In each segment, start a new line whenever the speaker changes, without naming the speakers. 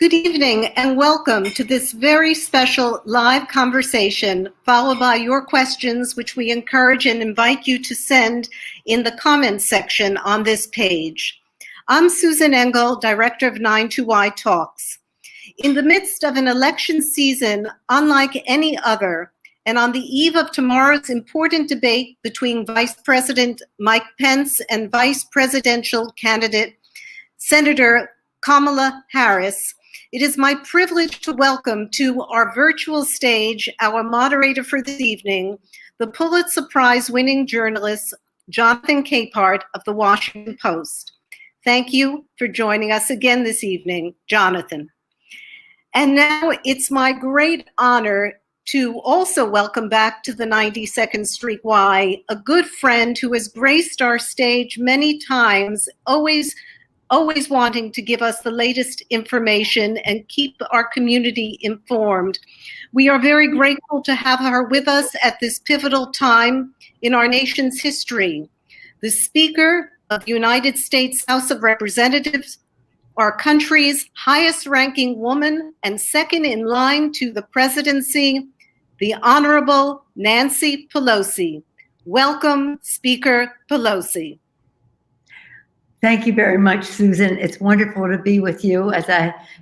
Good evening and welcome to this very special live conversation, followed by your questions, which we encourage and invite you to send in the comments section on this page. I'm Susan Engel, Director of 92Y Talks. In the midst of an election season unlike any other, and on the eve of tomorrow's important debate between Vice President Mike Pence and Vice Presidential candidate Senator Kamala Harris, it is my privilege to welcome to our virtual stage our moderator for this evening, the Pulitzer Prize-winning journalist Jonathan Capehart of The Washington Post. Thank you for joining us again this evening, Jonathan. And now it's my great honor to also welcome back to the 92nd Street Y a good friend who has graced our stage many times, always wanting to give us the latest information and keep our community informed. We are very grateful to have her with us at this pivotal time in our nation's history. The Speaker of the United States House of Representatives, our country's highest-ranking woman and second in line to the presidency, the Honorable Nancy Pelosi. Welcome, Speaker Pelosi.
Thank you very much, Susan. It's wonderful to be with you. As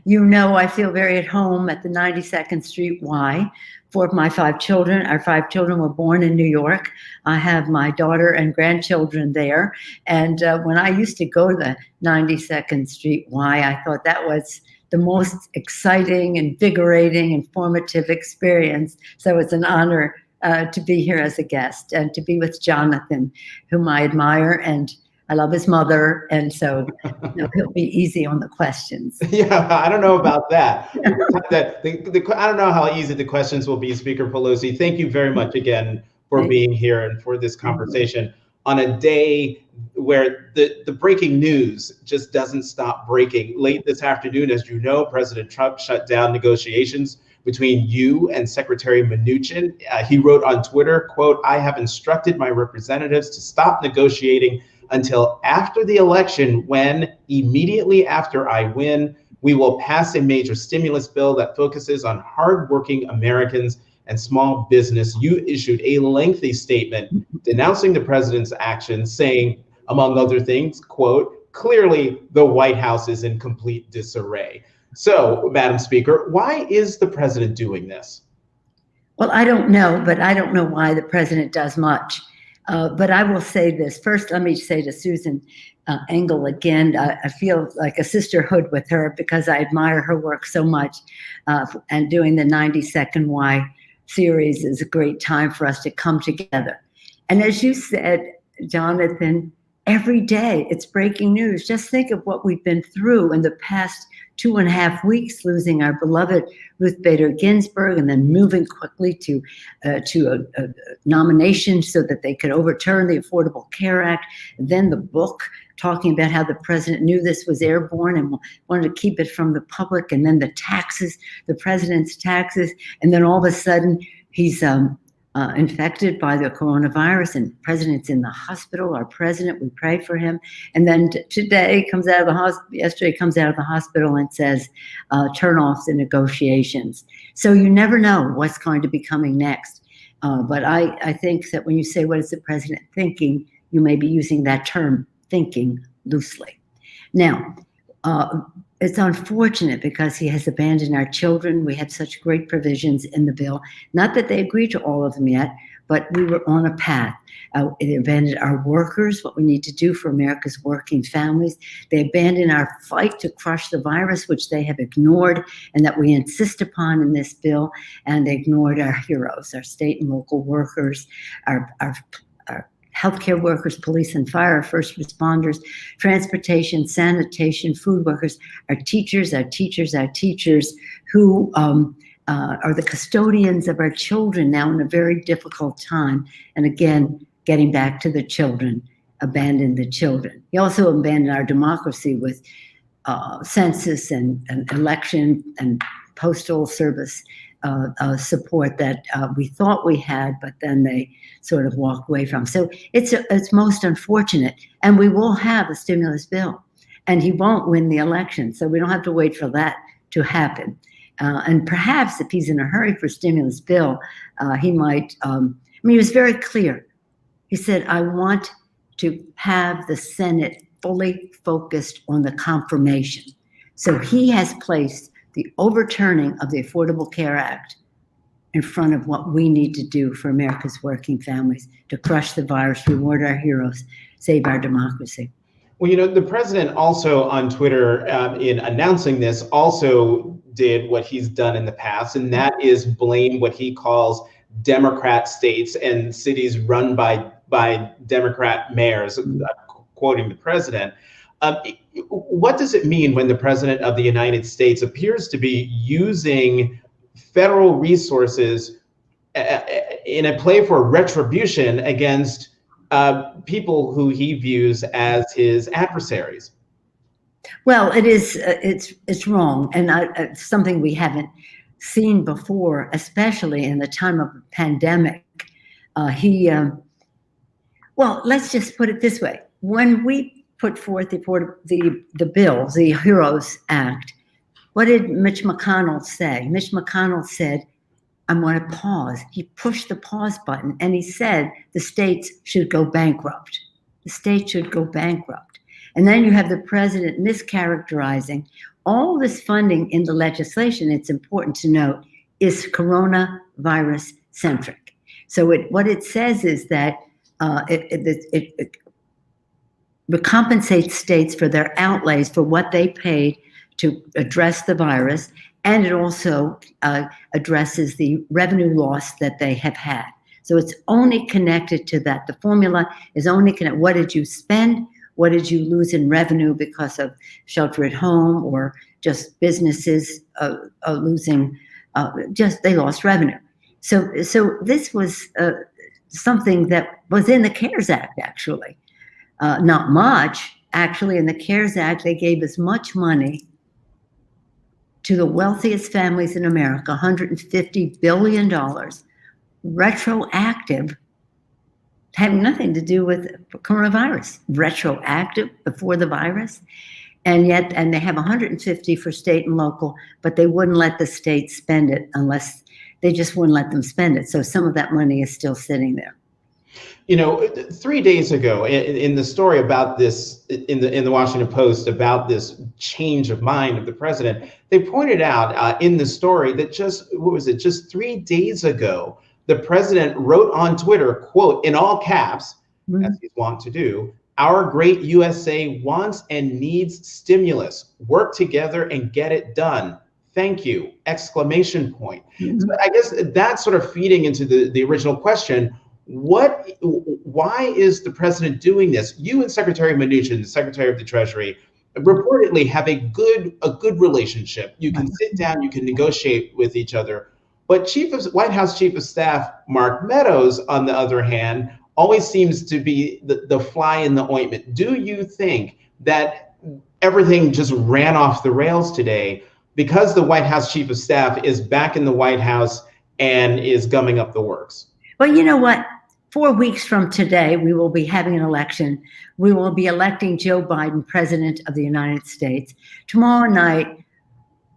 you know, I feel very at home at the 92nd Street Y. Four of my five children, our five children were born in New York. I have my daughter and grandchildren there. And when I used to go to the 92nd Street Y, I thought that was the most exciting, invigorating, informative experience. So it's an honor to be here as a guest and to be with Jonathan, whom I admire, and I love his mother, and so he'll be easy on the questions.
Yeah, I don't know about that. I don't know how easy the questions will be, Speaker Pelosi. Thank you very much again for being here and for this conversation on a day where the breaking news just doesn't stop breaking. Late this afternoon, as you know, President Trump shut down negotiations between you and Secretary Mnuchin. He wrote on Twitter, quote, "I have instructed my representatives to stop negotiating until after the election, when immediately after I win, we will pass a major stimulus bill that focuses on hardworking Americans and small business." You issued a lengthy statement denouncing the president's actions, saying, among other things, quote, "Clearly the White House is in complete disarray." So, Madam Speaker, why is the president doing this?
Well, I don't know, but I don't know why the president does much. But I will say this. First, let me say to Susan Engel again, I feel like a sisterhood with her because I admire her work so much. And doing the 92nd Y series is a great time for us to come together. And as you said, Jonathan, every day it's breaking news. Just think of what we've been through in the past 2.5 weeks, losing our beloved Ruth Bader Ginsburg and then moving quickly to a nomination so that they could overturn the Affordable Care Act. And then the book talking about how the president knew this was airborne and wanted to keep it from the public. And then the taxes, the president's taxes. And then all of a sudden he's infected by the coronavirus, and the president's in the hospital. Our president, we prayed for him. And then yesterday comes out of the hospital and says, turn off the negotiations. So you never know what's going to be coming next. But I think that when you say, what is the president thinking, you may be using that term, thinking, loosely. Now, it's unfortunate because he has abandoned our children. We had such great provisions in the bill. Not that they agreed to all of them yet, but we were on a path. They abandoned our workers, what we need to do for America's working families. They abandoned our fight to crush the virus, which they have ignored and that we insist upon in this bill. And they ignored our heroes, our state and local workers, our healthcare workers, police and fire, first responders, transportation, sanitation, food workers, our teachers who are the custodians of our children now in a very difficult time. And again, getting back to the children, abandon the children. He also abandoned our democracy with census and election and postal service support that we thought we had, but then they sort of walked away from. So it's most unfortunate. And we will have a stimulus bill, and he won't win the election. So we don't have to wait for that to happen. And perhaps if he's in a hurry for stimulus bill, he might, he was very clear. He said, I want to have the Senate fully focused on the confirmation. So he has placed the overturning of the Affordable Care Act in front of what we need to do for America's working families to crush the virus, reward our heroes, save our democracy.
Well, the president also on Twitter, in announcing this, also did what he's done in the past, and that is blame what he calls Democrat states and cities run by Democrat mayors, quoting the president. What does it mean when the president of the United States appears to be using federal resources in a play for retribution against people who he views as his adversaries?
Well, it's wrong, and it's something we haven't seen before, especially in the time of a pandemic. Well, let's just put it this way: when we put forth the bill, the HEROES Act, what did Mitch McConnell say? Mitch McConnell said, I want to pause. He pushed the pause button and he said the states should go bankrupt. The states should go bankrupt. And then you have the president mischaracterizing all this funding in the legislation. It's important to note is coronavirus centric. So what it says is that it compensates states for their outlays for what they paid to address the virus, and it also addresses the revenue loss that they have had. So it's only connected to that. The formula is only connected. What did you spend? What did you lose in revenue because of shelter at home, or just businesses losing? They lost revenue. So this was something that was in the CARES Act, actually. Not much, actually. In the CARES Act, they gave as much money to the wealthiest families in America, $150 billion, retroactive, having nothing to do with coronavirus, retroactive before the virus. And they have 150 for state and local, but they wouldn't let the state spend it unless they just wouldn't let them spend it. So some of that money is still sitting there.
3 days ago, in the story about this, in the Washington Post, about this change of mind of the president, they pointed out in the story that just 3 days ago, the president wrote on Twitter, quote, in all caps, as he's wont to do, "Our great USA wants and needs stimulus. Work together and get it done. Thank you!" Exclamation point. So I guess that's sort of feeding into the original question. Why is the president doing this? You and Secretary Mnuchin, the Secretary of the Treasury, reportedly have a good relationship. You can sit down, you can negotiate with each other. But White House Chief of Staff Mark Meadows, on the other hand, always seems to be the fly in the ointment. Do you think that everything just ran off the rails today because the White House Chief of Staff is back in the White House and is gumming up the works?
Well, you know what? 4 weeks from today, we will be having an election. We will be electing Joe Biden president of the United States. Tomorrow night,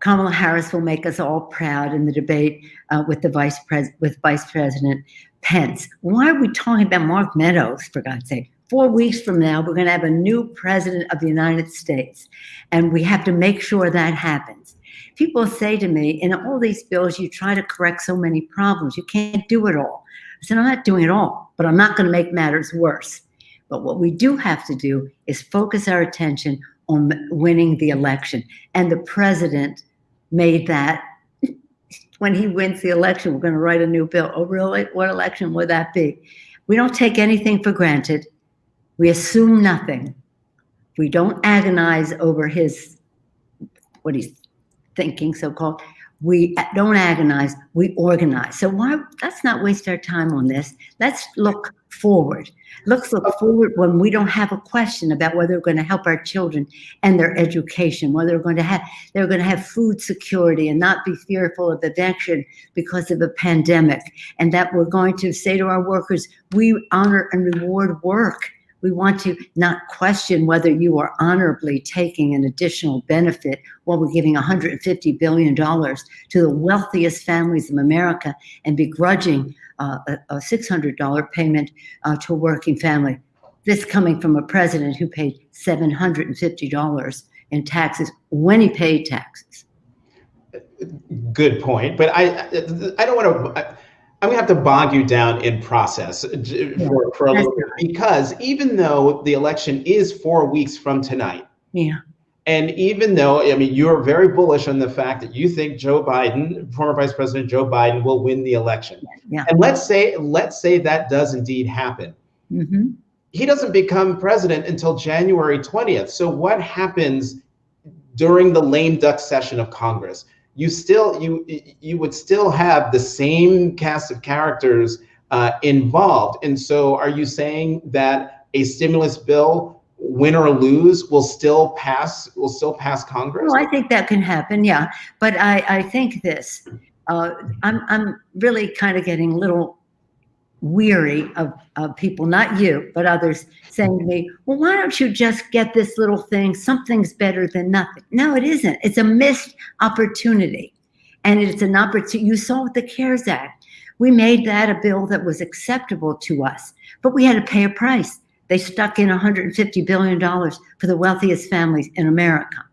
Kamala Harris will make us all proud in the debate with Vice President Pence. Why are we talking about Mark Meadows, for God's sake? 4 weeks from now, we're going to have a new president of the United States, and we have to make sure that happens. People say to me, in all these bills, you try to correct so many problems. You can't do it all. I said, I'm not doing it all, but I'm not going to make matters worse. But what we do have to do is focus our attention on winning the election. And the president made that. When he wins the election, we're going to write a new bill. Oh, really? What election would that be? We don't take anything for granted. We assume nothing. We don't agonize over what he's thinking, so-called. We don't agonize, we organize. So let's not waste our time on this. Let's look forward. Let's look forward when we don't have a question about whether we're going to help our children and their education, whether they're going to have food security and not be fearful of eviction because of a pandemic, and that we're going to say to our workers, we honor and reward work. We want to not question whether you are honorably taking an additional benefit while we're giving $150 billion to the wealthiest families in America and begrudging a $600 payment to a working family. This coming from a president who paid $750 in taxes when he paid taxes.
Good point, but I don't want to. I'm gonna have to bog you down in process for a little bit, because even though the election is 4 weeks from tonight, and even though, I mean, you're very bullish on the fact that you think Joe Biden, former Vice President Joe Biden, will win the election, and let's say that does indeed happen. He doesn't become president until January 20th. So what happens during the lame duck session of Congress? You would still have the same cast of characters involved. And so are you saying that a stimulus bill, win or lose, will still pass Congress?
Well, I think that can happen, yeah. But I think this, I'm really kind of getting a little weary of people, not you, but others, saying to me, well, why don't you just get this little thing? Something's better than nothing. No, it isn't. It's a missed opportunity. And it's an opportunity. You saw with the CARES Act. We made that a bill that was acceptable to us, but we had to pay a price. They stuck in $150 billion for the wealthiest families in America.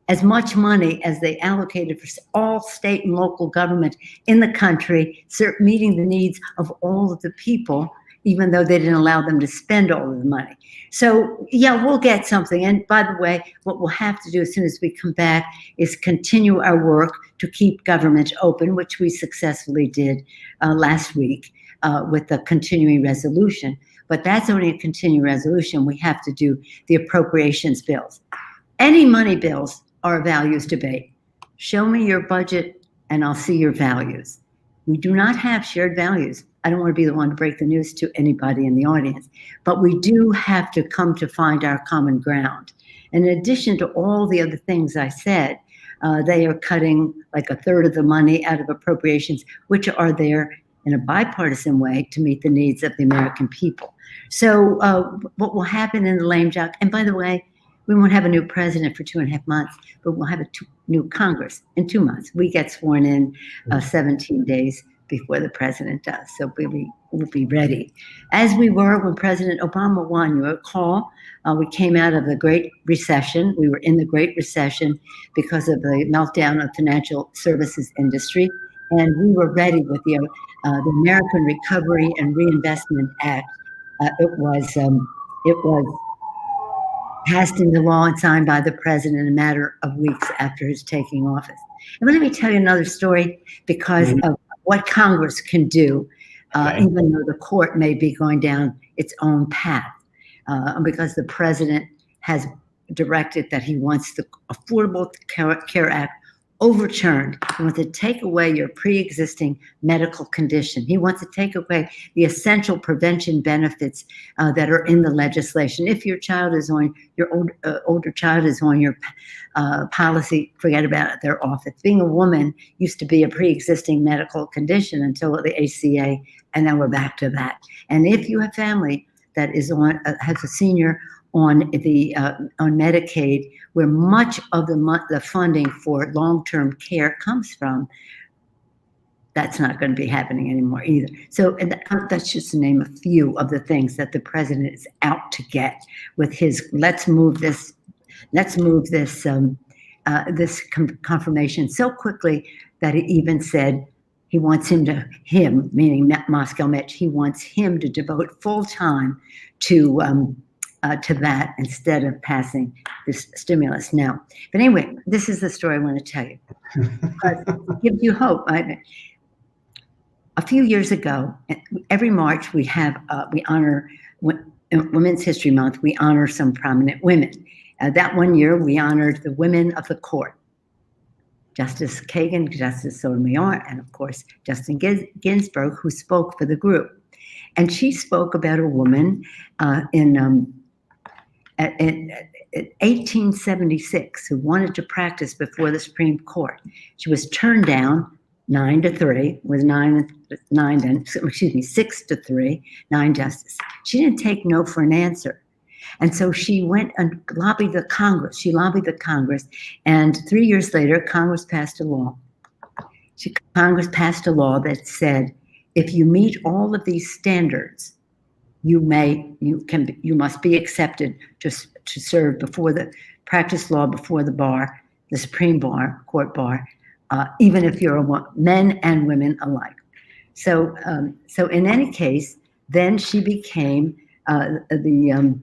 As much money as they allocated for all state and local government in the country, meeting the needs of all of the people, even though they didn't allow them to spend all of the money. So, yeah, we'll get something. And by the way, what we'll have to do as soon as we come back is continue our work to keep government open, which we successfully did last week with the continuing resolution. But that's only a continuing resolution. We have to do the appropriations bills. Any money bills are a values debate. Show me your budget and I'll see your values. We do not have shared values. I don't want to be the one to break the news to anybody in the audience, but we do have to come to find our common ground. And in addition to all the other things I said, they are cutting like a third of the money out of appropriations, which are there in a bipartisan way to meet the needs of the American people. So what will happen in the lame duck, and by the way, we won't have a new president for 2.5 months, but we'll have a new Congress in 2 months. We get sworn in 17 days before the president does. So we'll be ready. As we were when President Obama won, you recall, we came out of the Great Recession. We were in the Great Recession because of the meltdown of financial services industry. And we were ready with the American Recovery and Reinvestment Act. It was passed into law and signed by the president in a matter of weeks after his taking office. And let me tell you another story because of what Congress can do, even though the court may be going down its own path, because the president has directed that he wants the Affordable Care Act overturned. He wants to take away your pre-existing medical condition. He wants to take away the essential prevention benefits that are in the legislation. If your child is on, your older child is on your policy, forget about it, they're off it. Being a woman used to be a pre-existing medical condition until the ACA, and then we're back to that. And if you have family that is on, has a senior on Medicaid, where much of the funding for long-term care comes from, that's not going to be happening anymore either. So that's just to name a few of the things that the president is out to get with his let's move this confirmation so quickly that he even said he wants him, meaning Moscow Mitch, he wants him to devote full time to that instead of passing this stimulus now. But anyway, this is the story I want to tell you. It gives you hope. A few years ago, every March we honor Women's History Month. We honor some prominent women. That one year we honored the women of the court. Justice Kagan, Justice Sotomayor, and of course, Justice Ginsburg, who spoke for the group. And she spoke about a woman in 1876 who wanted to practice before the Supreme Court. She was turned down 9-3, with 6-3, 9 justices. She didn't take no for an answer. And so she went and lobbied the Congress. She lobbied the Congress. And 3 years later, Congress passed a law. Congress passed a law that said, if you meet all of these standards, you must be accepted to serve practice law before the bar, the Supreme Bar, court bar, even if you're men and women alike. So in any case, then she became the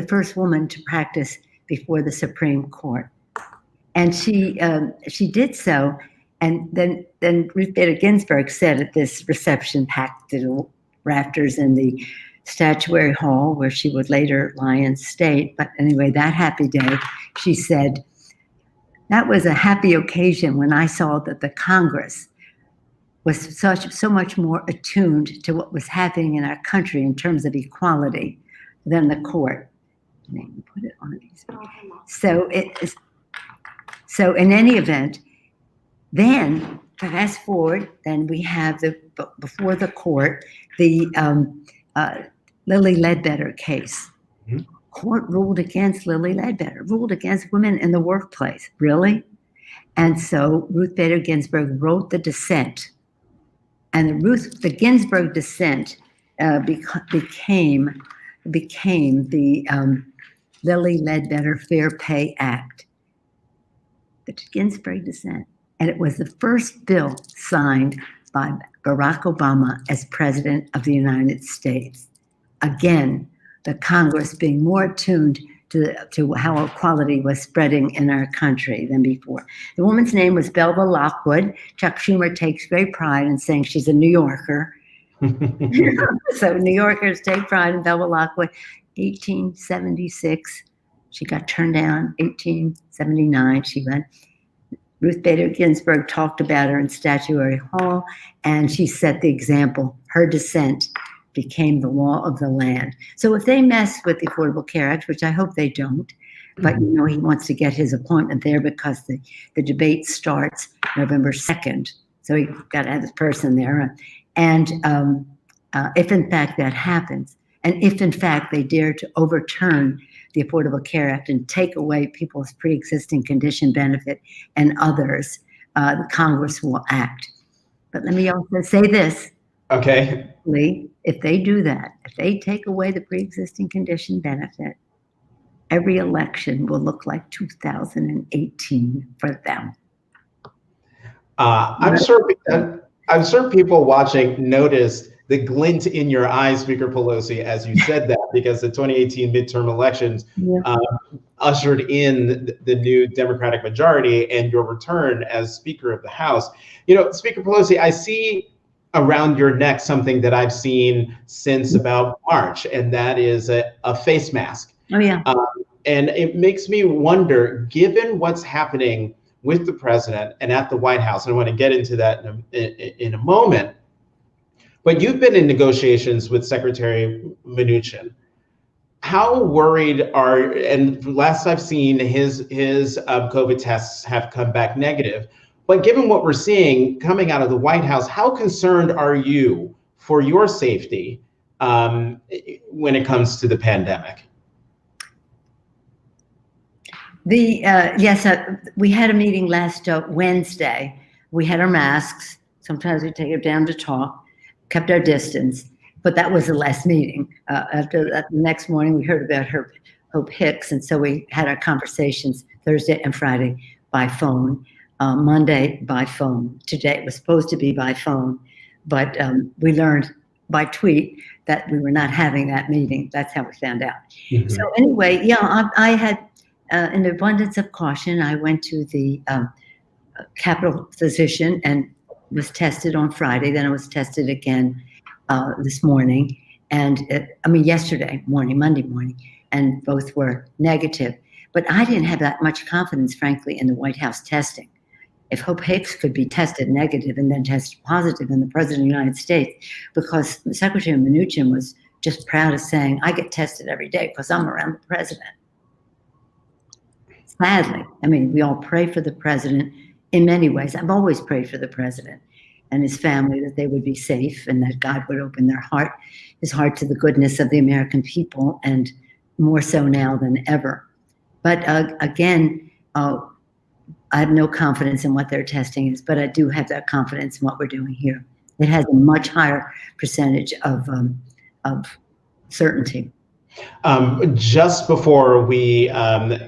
first woman to practice before the Supreme Court, and she did so. And then Ruth Bader Ginsburg said at this reception, packed to the rafters in the statuary hall where she would later lie in state. But anyway, that happy day, she said, that was a happy occasion when I saw that the Congress was so much more attuned to what was happening in our country in terms of equality than the court. Put it on these. So in any event, then fast forward, then we have before the court, the Lilly Ledbetter case. Mm-hmm. Court ruled against Lilly Ledbetter, ruled against women in the workplace. Really? And so Ruth Bader Ginsburg wrote the dissent. And the Ginsburg dissent became the Lilly Ledbetter Fair Pay Act. The Ginsburg dissent. And it was the first bill signed by Barack Obama as President of the United States. Again, the Congress being more attuned to how equality was spreading in our country than before. The woman's name was Belva Lockwood. Chuck Schumer takes great pride in saying she's a New Yorker. So New Yorkers take pride in Belva Lockwood. 1876, she got turned down. 1879, she went. Ruth Bader Ginsburg talked about her in Statuary Hall, and she set the example. Her dissent became the law of the land. So if they mess with the Affordable Care Act, which I hope they don't, but he wants to get his appointment there because the debate starts November 2nd. So he got to have this person there. And if in fact that happens, and if in fact they dare to overturn the Affordable Care Act and take away people's pre-existing condition benefit and others, the Congress will act. But let me also say this.
Okay.
If they do that, if they take away the pre-existing condition benefit, every election will look like 2018 for them.
I'm sure people watching noticed the glint in your eyes, Speaker Pelosi, as you said that, because the 2018 midterm elections ushered in the new Democratic majority and your return as Speaker of the House. Speaker Pelosi, I see around your neck something that I've seen since about March, and that is a face mask.
Oh, yeah.
And it makes me wonder, given what's happening with the president and at the White House, and I want to get into that in a moment, but you've been in negotiations with Secretary Mnuchin. How worried and last I've seen, his COVID tests have come back negative. But given what we're seeing coming out of the White House, how concerned are you for your safety when it comes to the pandemic?
Yes, we had a meeting last Wednesday. We had our masks. Sometimes we take it down to talk, kept our distance, but that was the last meeting. After that, the next morning, we heard about Hope Hicks, and so we had our conversations Thursday and Friday by phone. Monday by phone. Today it was supposed to be by phone, but we learned by tweet that we were not having that meeting. That's how we found out. Mm-hmm. So anyway, I had, in abundance of caution, I went to the Capitol physician and was tested on Friday. Then I was tested again this morning, and yesterday morning, Monday morning, and both were negative. But I didn't have that much confidence, frankly, in the White House testing. If Hope Hicks could be tested negative and then tested positive in the President of the United States, because Secretary Mnuchin was just proud of saying, I get tested every day because I'm around the president. sadly. I mean, we all pray for the president in many ways. I've always prayed for the president and his family, that they would be safe and that God would open his heart to the goodness of the American people, and more so now than ever. But again, I have no confidence in what their testing is, but I do have that confidence in what we're doing here. It has a much higher percentage of certainty.
Just before we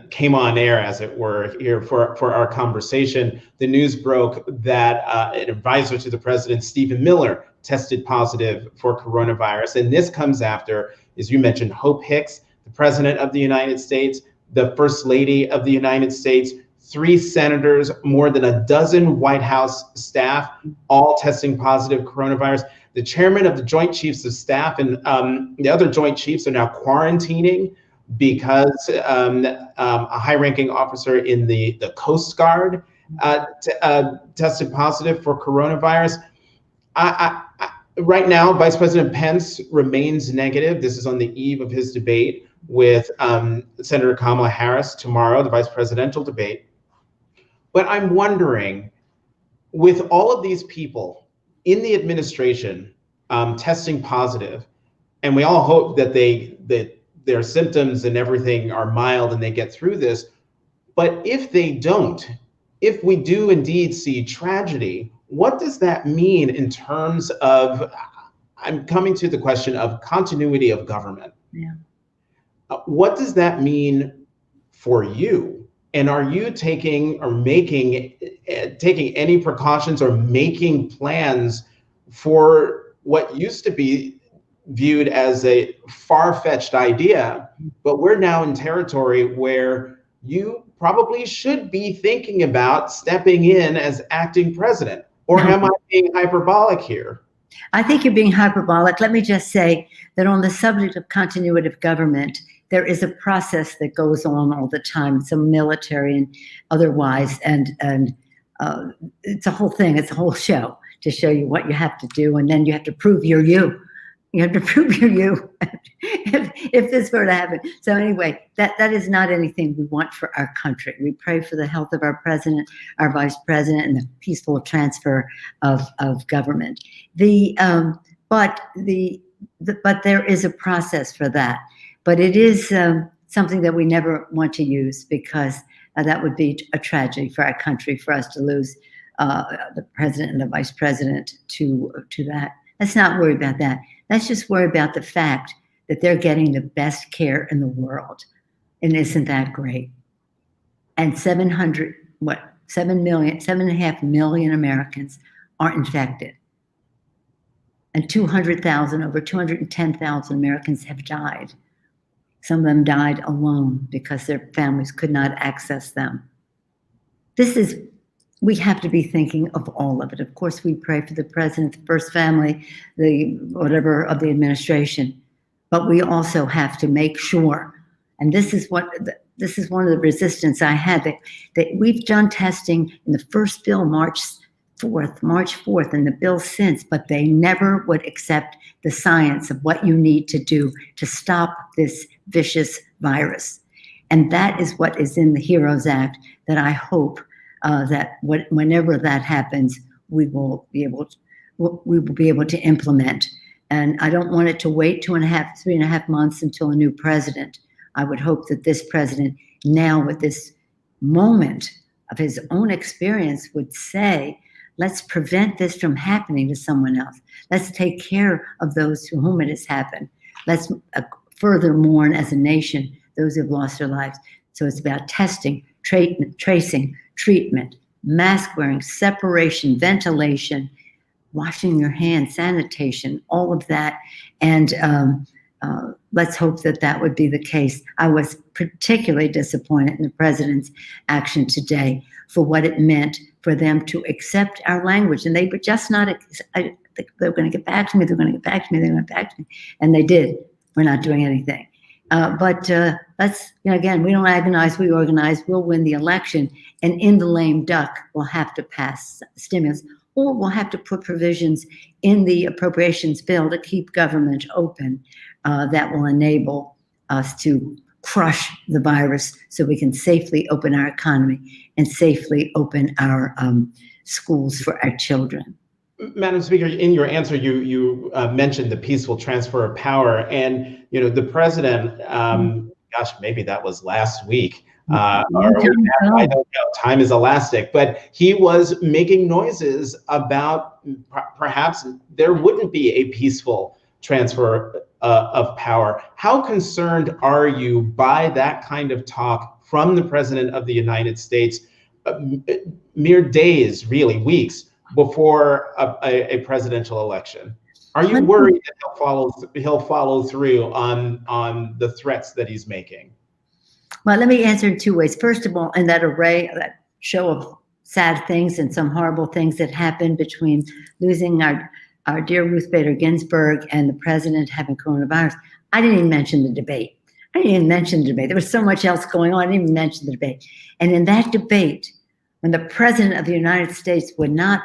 came on air, as it were, here for our conversation, the news broke that an advisor to the president, Stephen Miller, tested positive for coronavirus. And this comes after, as you mentioned, Hope Hicks, the president of the United States, the First Lady of the United States, 3 senators, more than a dozen White House staff, all testing positive coronavirus. The chairman of the Joint Chiefs of Staff and the other Joint Chiefs are now quarantining because a high-ranking officer in the Coast Guard tested positive for coronavirus. Right now, Vice President Pence remains negative. This is on the eve of his debate with Senator Kamala Harris tomorrow, the vice presidential debate. But I'm wondering, with all of these people in the administration testing positive, and we all hope that their symptoms and everything are mild and they get through this, but if they don't, if we do indeed see tragedy, what does that mean in terms of, I'm coming to the question of continuity of government.
Yeah.
What does that mean for you? And are you taking any precautions or making plans for what used to be viewed as a far-fetched idea, but we're now in territory where you probably should be thinking about stepping in as acting president? Or am I being hyperbolic here?
I think you're being hyperbolic. Let me just say that on the subject of continuity of government, there is a process that goes on all the time, some military and otherwise, and it's a whole thing. It's a whole show to show you what you have to do, and then you have to prove you're you. You have to prove you're you if this were to happen. So anyway, that is not anything we want for our country. We pray for the health of our president, our vice president, and the peaceful transfer of government. But there is a process for that. But it is something that we never want to use, because that would be a tragedy for our country, for us to lose the president and the vice president to that. Let's not worry about that. Let's just worry about the fact that they're getting the best care in the world. And isn't that great? And 7.5 million Americans are infected. And over 210,000 Americans have died. Some of them died alone because their families could not access them. We have to be thinking of all of it. Of course, we pray for the president, the first family, whatever of the administration, but we also have to make sure, and this is one of the resistance I had, that we've done testing in the first bill March 4th, and the bill since, but they never would accept the science of what you need to do to stop this vicious virus. And that is what is in the HEROES Act that I hope that whenever that happens, we will be able to implement. And I don't want it to wait 3.5 months until a new president. I would hope that this president, now with this moment of his own experience, would say, let's prevent this from happening to someone else. Let's take care of those to whom it has happened. Let's further mourn as a nation those who have lost their lives. So it's about testing, tracing, treatment, mask wearing, separation, ventilation, washing your hands, sanitation, all of that. And let's hope that would be the case. I was particularly disappointed in the president's action today for what it meant for them to accept our language. And they were just not, they were going to get back to me, and they did. We're not doing anything. But let's, again, we don't agonize, we organize, we'll win the election. And in the lame duck, we'll have to pass stimulus, or we'll have to put provisions in the appropriations bill to keep government open that will enable us to crush the virus so we can safely open our economy and safely open our schools for our children.
Madam Speaker, in your answer, you mentioned the peaceful transfer of power, and the president. Gosh, maybe that was last week. I don't know. Time is elastic, but he was making noises about perhaps there wouldn't be a peaceful transfer of power. How concerned are you by that kind of talk from the President of the United States, mere days, really weeks, before a presidential election? Are you worried that he'll follow through on the threats that he's making?
Well, let me answer in two ways. First of all, in that array, that show of sad things and some horrible things that happened between losing our dear Ruth Bader Ginsburg and the president having coronavirus, I didn't even mention the debate. There was so much else going on. I didn't even mention the debate. And in that debate, when the president of the United States would not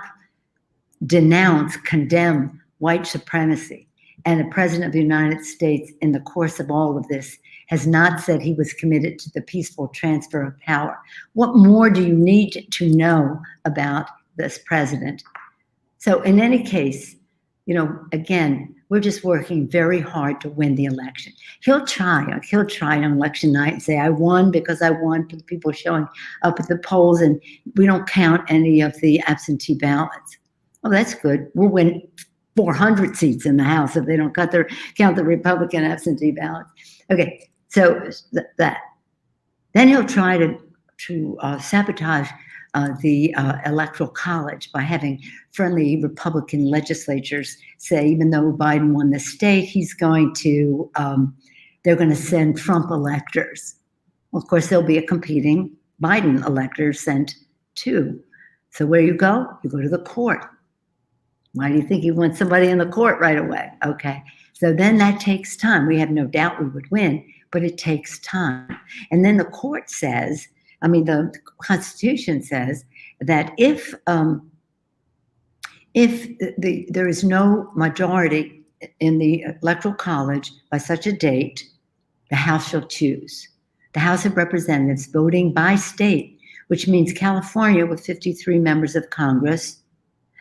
condemn white supremacy, and the president of the United States, in the course of all of this, has not said he was committed to the peaceful transfer of power. What more do you need to know about this president? So in any case, again, we're just working very hard to win the election. He'll try on election night and say, I won because I won for the people showing up at the polls, and we don't count any of the absentee ballots. Well, that's good. We'll win 400 seats in the House if they don't count the Republican absentee ballots. Okay, so that. Then he'll try to sabotage the Electoral College by having friendly Republican legislatures say, even though Biden won the state, they're going to send Trump electors. Well, of course, there'll be a competing Biden elector sent too. So where you go to the court. Why do you think you want somebody in the court right away? Okay, so then that takes time. We have no doubt we would win, but it takes time. And then the court says, the Constitution says that if there is no majority in the Electoral College by such a date, the House shall choose. The House of Representatives voting by state, which means California with 53 members of Congress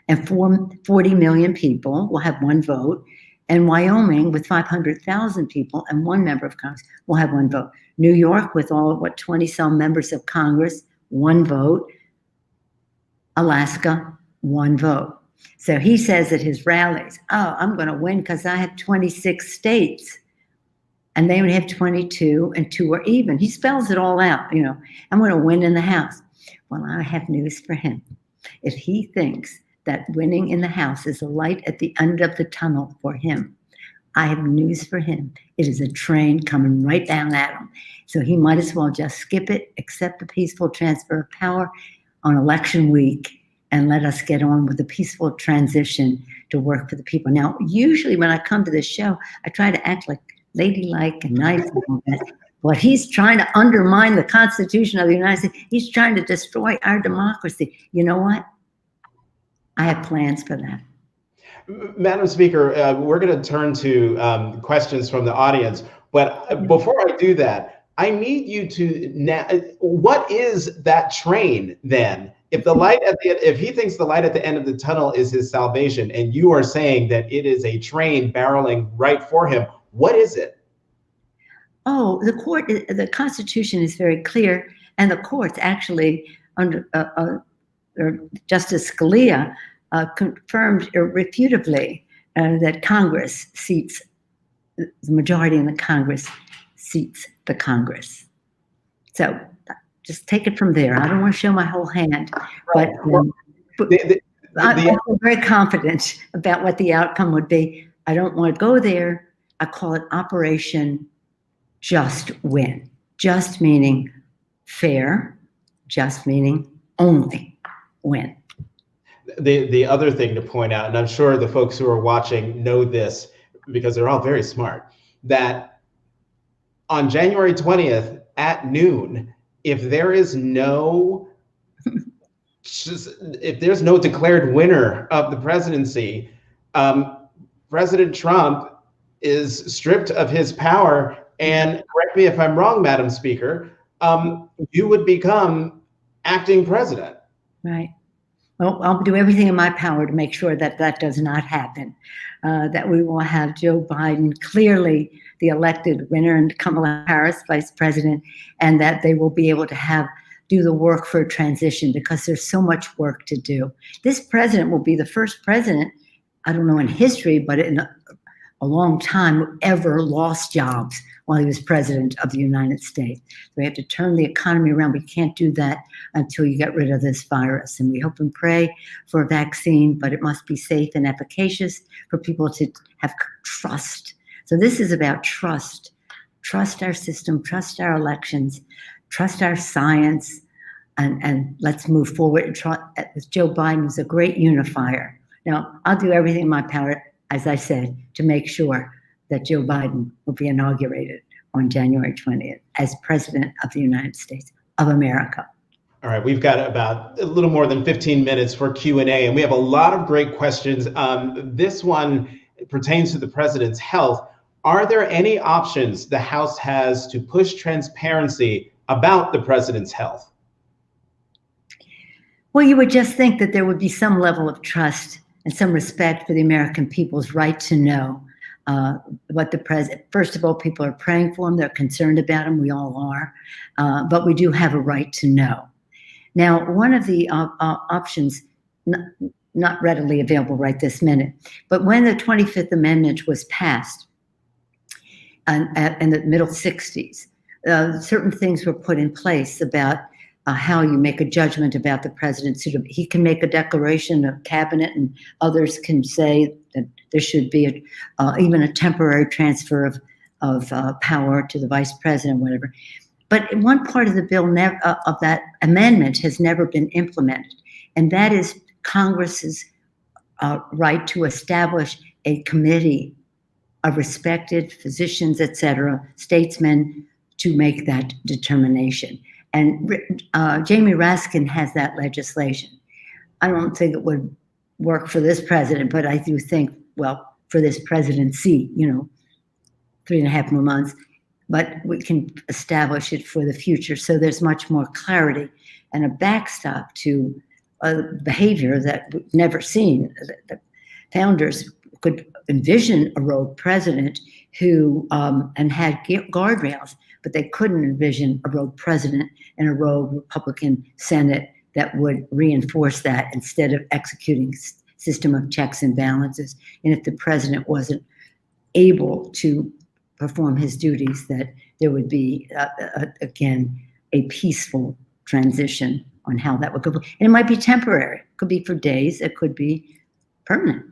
and 40 million people will have one vote, and Wyoming with 500,000 people and one member of Congress will have one vote. New York with all 20-some members of Congress, one vote. Alaska, one vote. So he says at his rallies, I'm going to win because I have 26 states. And they only have 22 and 2 are even. He spells it all out, I'm going to win in the House. Well, I have news for him. If he thinks that winning in the House is a light at the end of the tunnel for him, I have news for him. It is a train coming right down at him. So he might as well just skip it, accept the peaceful transfer of power on election week, and let us get on with the peaceful transition to work for the people. Now, usually when I come to this show, I try to act like ladylike and nice and all that. But he's trying to undermine the Constitution of the United States. He's trying to destroy our democracy. You know what? I have plans for that.
Madam Speaker, we're going to turn to questions from the audience. But before I do that, I need you to what is that train then? If he thinks the light at the end of the tunnel is his salvation, and you are saying that it is a train barreling right for him, what is it?
Oh, the Constitution is very clear, and the courts actually under Justice Scalia confirmed irrefutably that Congress seats, the majority in the Congress seats the Congress. So just take it from there. I don't want to show my whole hand, but I feel very confident about what the outcome would be. I don't want to go there. I call it Operation Just Win. Just meaning fair, just meaning only win.
The other thing to point out, and I'm sure the folks who are watching know this because they're all very smart, that on January 20th at noon, if there's no declared winner of the presidency, President Trump is stripped of his power And correct me if I'm wrong, Madam Speaker, you would become acting president.
Right. Well, I'll do everything in my power to make sure that that does not happen, that we will have Joe Biden clearly the elected winner and Kamala Harris vice president, and that they will be able to do the work for a transition, because there's so much work to do. This president will be the first president, I don't know in history, but in a long time, who ever lost jobs while he was president of the United States. We have to turn the economy around. We can't do that until you get rid of this virus. And we hope and pray for a vaccine, but it must be safe and efficacious for people to have trust. So this is about trust. Trust our system, trust our elections, trust our science, and let's move forward. With Joe Biden, who's a great unifier. Now, I'll do everything in my power, as I said, to make sure that Joe Biden will be inaugurated on January 20th as President of the United States of America.
All right, we've got about a little more than 15 minutes for Q&A, and we have a lot of great questions. This one pertains to the president's health. Are there any options the House has to push transparency about the president's health?
Well, you would just think that there would be some level of trust and some respect for the American people's right to know what the president, first of all, people are praying for him, they're concerned about him, we all are, but we do have a right to know. Now, one of the options, not readily available right this minute, but when the 25th Amendment was passed in the middle 60s, certain things were put in place about how you make a judgment about the president. He can make a declaration of cabinet, and others can say that there should be even a temporary transfer of power to the vice president, whatever. But one part of the bill of that amendment has never been implemented, and that is Congress's right to establish a committee of respected physicians, et cetera, statesmen, to make that determination. And Jamie Raskin has that legislation. I don't think it would work for this president, but I do think, well, for this presidency, 3.5 more months, but we can establish it for the future. So there's much more clarity and a backstop to behavior that we've never seen. The founders could envision a rogue president who and had guardrails, but they couldn't envision a rogue president and a rogue Republican Senate that would reinforce that instead of executing system of checks and balances. And if the president wasn't able to perform his duties, that there would be, again, a peaceful transition on how that would go. And it might be temporary. It could be for days. It could be permanent.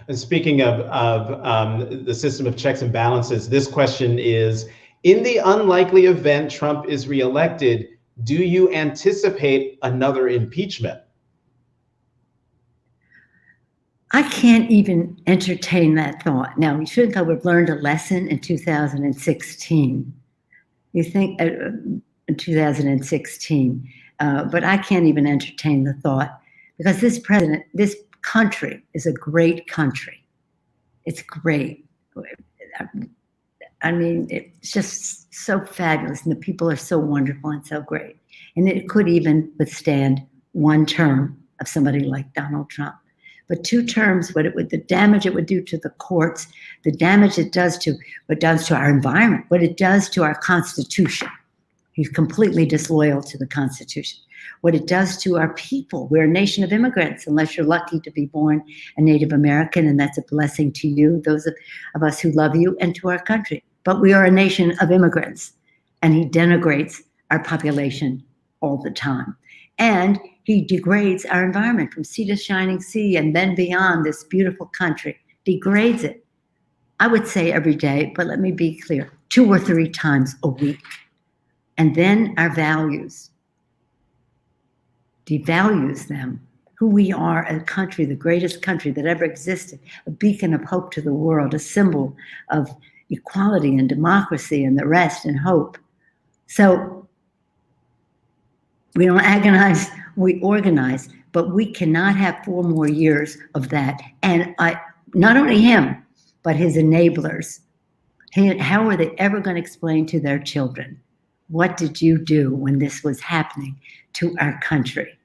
And speaking of the system of checks and balances, this question is, in the unlikely event Trump is reelected, do you anticipate another impeachment?
I can't even entertain that thought. Now, you think I would have learned a lesson in 2016. You think in 2016, but I can't even entertain the thought, because this country is a great country. It's great. I mean, it's just so fabulous, and the people are so wonderful and so great. And it could even withstand one term of somebody like Donald Trump. But 2 terms, the damage it would do to the courts, the damage it does to our environment, what it does to our Constitution. He's completely disloyal to the Constitution. What it does to our people. We're a nation of immigrants, unless you're lucky to be born a Native American, and that's a blessing to you, those of us who love you, and to our country. But we are a nation of immigrants, and he denigrates our population all the time. And he degrades our environment from sea to shining sea and then beyond, this beautiful country, degrades it. I would say every day, but let me be clear, 2 or 3 times a week. And then our values, devalues them, who we are, a country, the greatest country that ever existed, a beacon of hope to the world, a symbol of equality and democracy and the rest and hope. So we don't agonize, we organize, but we cannot have 4 more years of that. And not only him, but his enablers, How are they ever going to explain to their children, what did you do when this was happening to our country?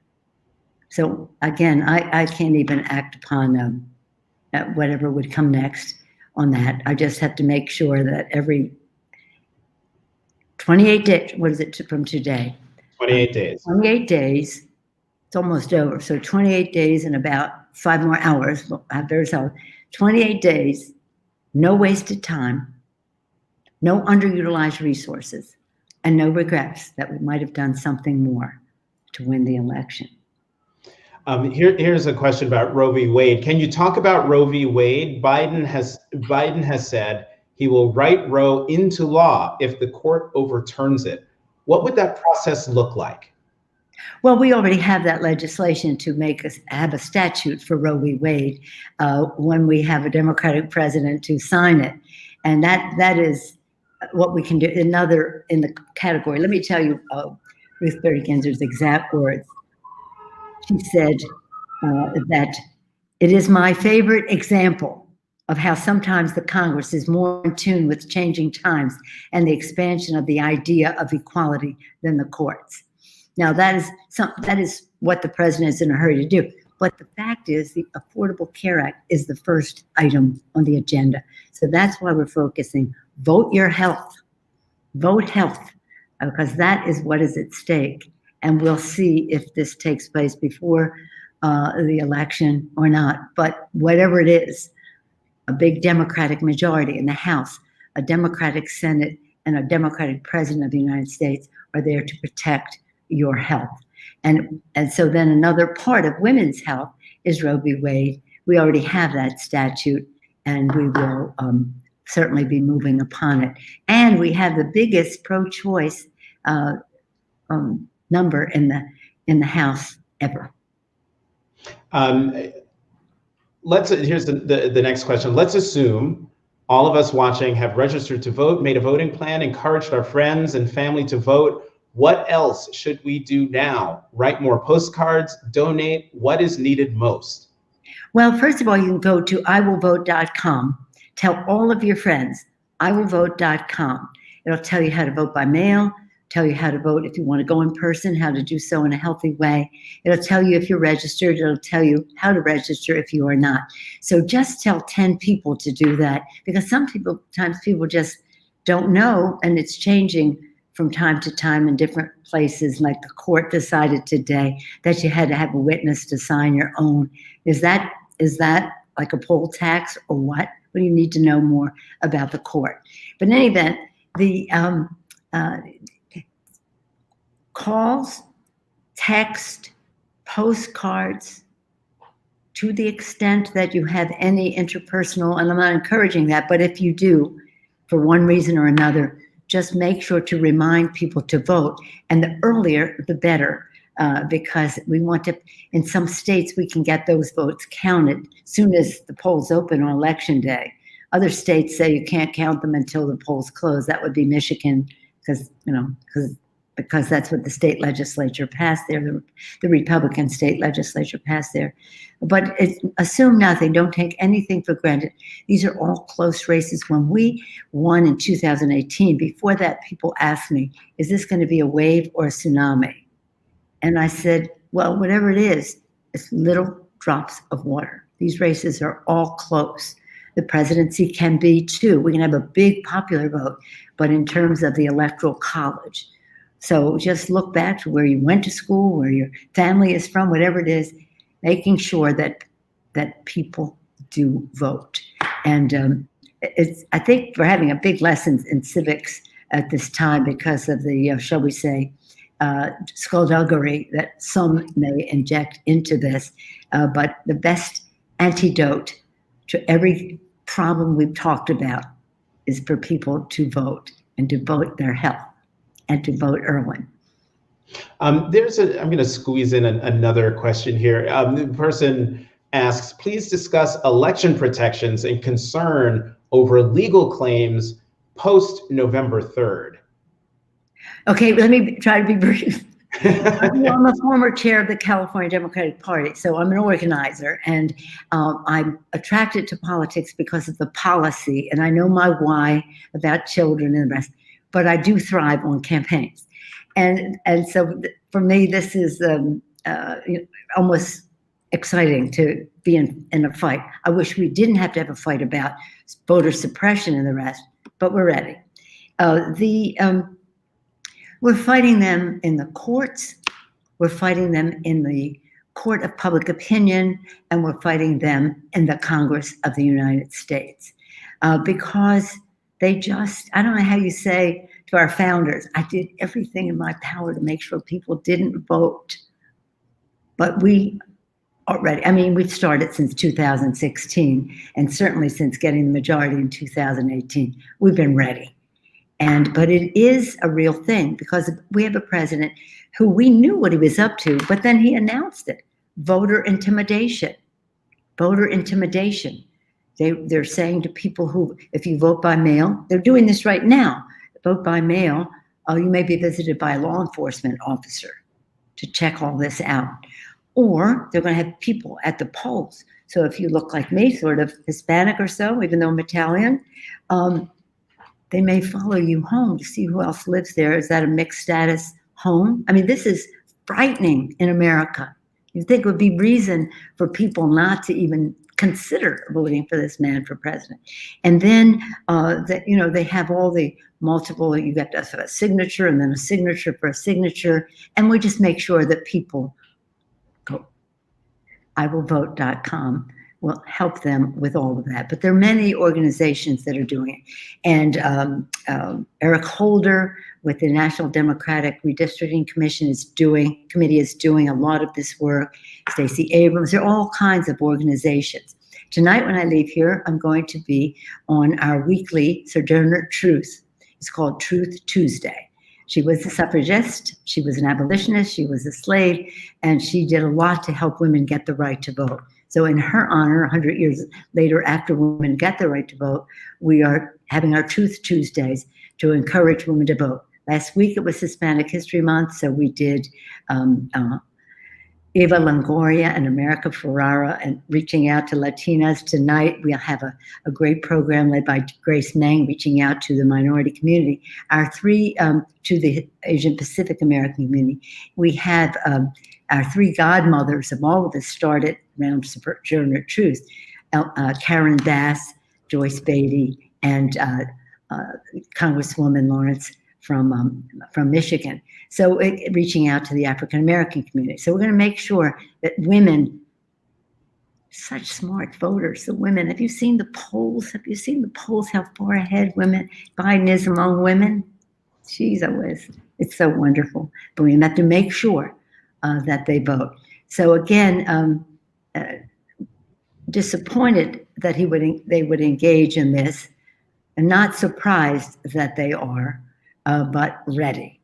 So again, I can't even act upon whatever would come next on that. I just have to make sure that every 28 days, what is it from today?
28 days.
28 days, it's almost over. So 28 days and about 5 more hours. There's 28 days, no wasted time, no underutilized resources, and no regrets that we might have done something more to win the election.
Here's a question about Roe v. Wade. Can you talk about Roe v. Wade? Biden has said he will write Roe into law if the court overturns it. What would that process look like?
Well, we already have that legislation to have a statute for Roe v. Wade when we have a Democratic president to sign it, and that is what we can do. Another in the category. Let me tell you Ruth Bader Ginsburg's exact words. She said that it is my favorite example of how sometimes the Congress is more in tune with changing times and the expansion of the idea of equality than the courts. Now, that is what the president is in a hurry to do. But the fact is, the Affordable Care Act is the first item on the agenda. So that's why we're focusing. Vote your health. Vote health, because that is what is at stake. And we'll see if this takes place before the election or not. But whatever it is, a big Democratic majority in the House, a Democratic Senate, and a Democratic President of the United States are there to protect your health. And so then another part of women's health is Roe v. Wade. We already have that statute, and we will certainly be moving upon it. And we have the biggest pro-choice number in the House ever.
Here's the next question. Let's assume all of us watching have registered to vote, made a voting plan, encouraged our friends and family to vote. What else should we do now? Write more postcards, donate? What is needed most?
Well, first of all, you can go to iwillvote.com. Tell all of your friends, iwillvote.com. It'll tell you how to vote by mail, tell you how to vote if you want to go in person, how to do so in a healthy way. It'll tell you if you're registered. It'll tell you how to register if you are not. So just tell 10 people to do that, because sometimes people just don't know, and it's changing from time to time in different places. Like the court decided today that you had to have a witness to sign your own. Is that like a poll tax or what? What do you need to know more about the court? But in any event, the calls, text, postcards, to the extent that you have any interpersonal, and I'm not encouraging that, but if you do, for one reason or another, just make sure to remind people to vote. And the earlier, the better, because we want to, in some states, we can get those votes counted as soon as the polls open on election day. Other states say you can't count them until the polls close. That would be Michigan, because that's what the state legislature passed there, the Republican state legislature passed there. But assume nothing, don't take anything for granted. These are all close races. When we won in 2018, before that, people asked me, is this going to be a wave or a tsunami? And I said, well, whatever it is, it's little drops of water. These races are all close. The presidency can be too. We can have a big popular vote, but in terms of the electoral college. So just look back to where you went to school, where your family is from, whatever it is, making sure that people do vote. And I think we're having a big lesson in civics at this time because of the, shall we say, skullduggery that some may inject into this. But the best antidote to every problem we've talked about is for people to vote and to vote their health and to vote early.
I'm going to squeeze in another question here. The person asks, please discuss election protections and concern over legal claims post November 3rd.
Okay, let me try to be brief. Well, I'm a former chair of the California Democratic Party, so I'm an organizer, and I'm attracted to politics because of the policy, and I know my why about children and the rest, but I do thrive on campaigns. And so for me, this is almost exciting to be in a fight. I wish we didn't have to have a fight about voter suppression and the rest, but we're ready. We're fighting them in the courts, we're fighting them in the court of public opinion, and we're fighting them in the Congress of the United States. Because they just, I don't know how you say to our founders, I did everything in my power to make sure people didn't vote. But we are ready. I mean, we've started since 2016, and certainly since getting the majority in 2018, we've been ready. But it is a real thing because we have a president who we knew what he was up to, but then he announced it. Voter intimidation. Voter intimidation. They're saying to people who, if you vote by mail, they're doing this right now. Vote by mail, you may be visited by a law enforcement officer to check all this out. Or they're going to have people at the polls. So if you look like me, sort of Hispanic or so, even though I'm Italian, they may follow you home to see who else lives there. Is that a mixed status home? I mean, this is frightening in America. You think it would be reason for people not to even consider voting for this man for president. And then, they have all the multiple, you got a signature and then a signature for a signature. And we just make sure that people go, iwillvote.com will help them with all of that. But there are many organizations that are doing it. And Eric Holder with the National Democratic Redistricting Committee is doing a lot of this work. Stacey Abrams, there are all kinds of organizations. Tonight when I leave here, I'm going to be on our weekly Sojourner Truth. It's called Truth Tuesday. She was a suffragist, she was an abolitionist, she was a slave, and she did a lot to help women get the right to vote. So in her honor, 100 years later, after women get the right to vote, we are having our Truth Tuesdays to encourage women to vote. Last week, it was Hispanic History Month, so we did Eva Longoria and America Ferrara and reaching out to Latinas. Tonight, we'll have a great program led by Grace Meng, reaching out to the minority community. Our three, to the Asian Pacific American community. We have our three godmothers of all of this started around Sojourner Truth, Karen Bass, Joyce Beatty, and Congresswoman Lawrence from Michigan. So reaching out to the African American community. So we're going to make sure that women, such smart voters, the women, have you seen the polls? Have you seen the polls, how far ahead women, Biden is among women? Geez, it's so wonderful. But we have to make sure that they vote. So again, disappointed that they would engage in this, and not surprised that they are, but ready.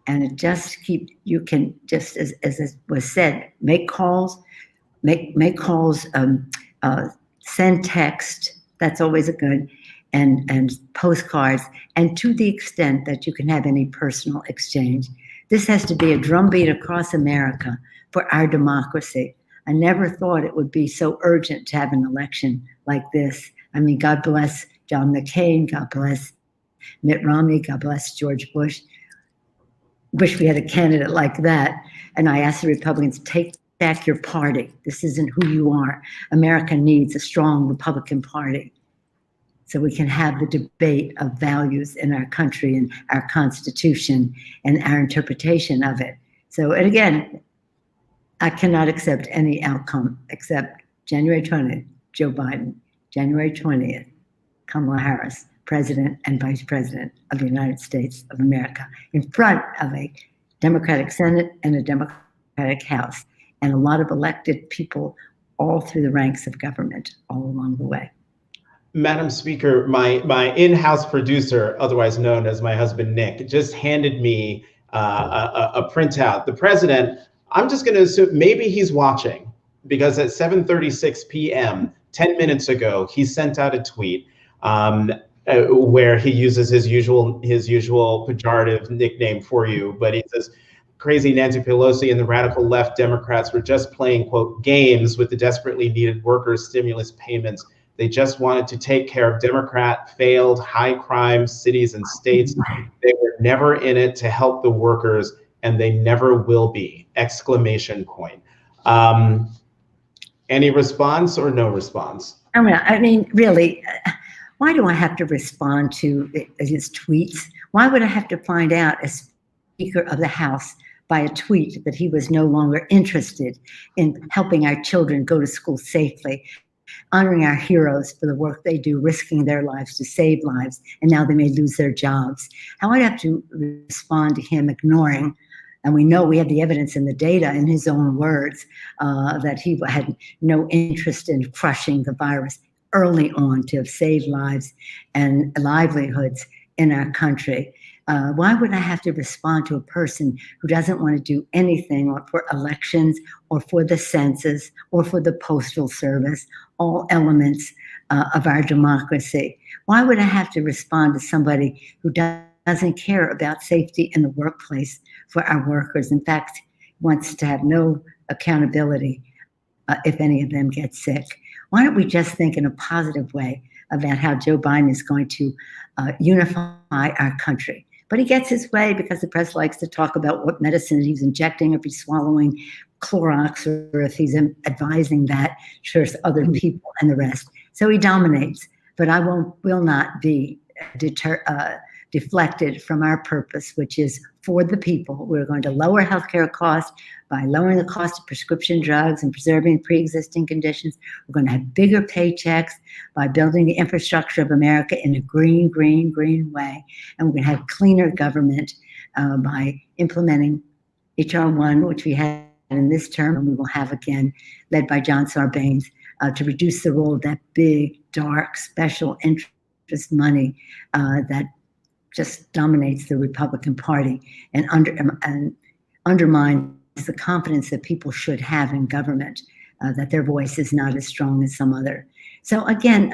And it just you can just, as it was said, make calls, make calls, send text. That's always a good, and postcards, and to the extent that you can have any personal exchange. This has to be a drumbeat across America for our democracy. I never thought it would be so urgent to have an election like this. I mean, God bless John McCain, God bless Mitt Romney, God bless George Bush. Wish we had a candidate like that. And I asked the Republicans, take back your party. This isn't who you are. America needs a strong Republican Party so we can have the debate of values in our country and our Constitution and our interpretation of it. So, and again, I cannot accept any outcome except January 20th, Joe Biden, January 20th, Kamala Harris, President and Vice President of the United States of America, in front of a Democratic Senate and a Democratic House, and a lot of elected people all through the ranks of government all along the way.
Madam Speaker, my in-house producer, otherwise known as my husband Nick, just handed me a printout. The president, I'm just going to assume maybe he's watching, because at 7:36 p.m., 10 minutes ago, he sent out a tweet where he uses his usual pejorative nickname for you, but he says, crazy Nancy Pelosi and the radical left Democrats were just playing, quote, games with the desperately needed workers' stimulus payments. They just wanted to take care of Democrat failed high crime cities and states. They were never in it to help the workers, and they never will be, exclamation point. Any response or no response?
I mean, really, why do I have to respond to his tweets? Why would I have to find out as Speaker of the House by a tweet that he was no longer interested in helping our children go to school safely, honoring our heroes for the work they do, risking their lives to save lives, and now they may lose their jobs? How I'd have to respond to him ignoring, and we know we have the evidence and the data in his own words, that he had no interest in crushing the virus early on to have saved lives and livelihoods in our country. Why would I have to respond to a person who doesn't want to do anything for elections or for the census or for the postal service, all elements of our democracy? Why would I have to respond to somebody who doesn't care about safety in the workplace for our workers? In fact, wants to have no accountability if any of them get sick. Why don't we just think in a positive way about how Joe Biden is going to unify our country? But he gets his way because the press likes to talk about what medicine he's injecting, if he's swallowing Clorox, or if he's advising that to other people and the rest. So he dominates. But I will not be deflected from our purpose, which is for the people. We're going to lower healthcare costs by lowering the cost of prescription drugs and preserving pre-existing conditions. We're going to have bigger paychecks by building the infrastructure of America in a green way. And we're going to have cleaner government by implementing H.R. 1, which we had in this term, and we will have again, led by John Sarbanes, to reduce the role of that big, dark, special interest money that just dominates the Republican Party and undermines the confidence that people should have in government, that their voice is not as strong as some other. So again,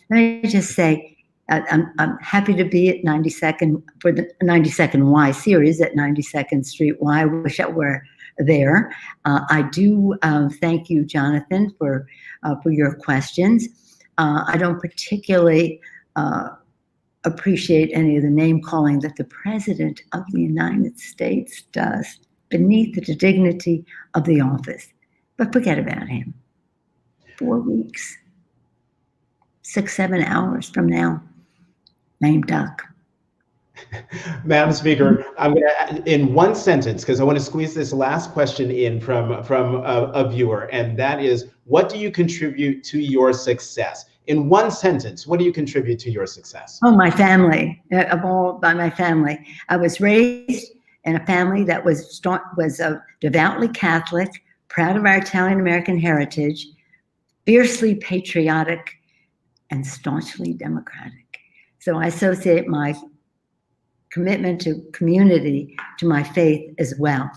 let me just say, I'm happy to be at 92nd for the 92nd Y series at 92nd Street Y. I wish I were there. I do thank you, Jonathan, for your questions. I don't particularly appreciate any of the name calling that the President of the United States does beneath the dignity of the office. But forget about him. 4 weeks, 6-7 hours from now, lame duck.
Madam Speaker, I'm going to, in one sentence, because I want to squeeze this last question in from a viewer, and that is, what do you contribute to your success? In one sentence, what do you contribute to your success?
Oh, my family, by my family. I was raised in a family that was devoutly Catholic, proud of our Italian-American heritage, fiercely patriotic, and staunchly democratic. So I associate my commitment to community to my faith as well.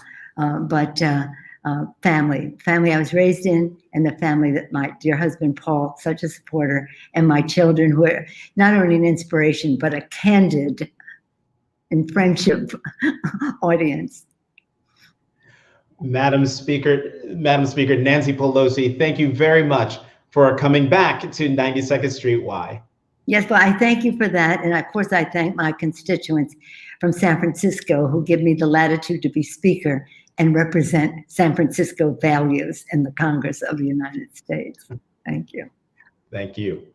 Family I was raised in, and the family that my dear husband, Paul, such a supporter, and my children, who are not only an inspiration, but a candid and friendship audience.
Madam Speaker Nancy Pelosi, thank you very much for coming back to 92nd Street Y.
Yes, but I thank you for that. And of course, I thank my constituents from San Francisco who give me the latitude to be Speaker and represent San Francisco values in the Congress of the United States. Thank you.
Thank you.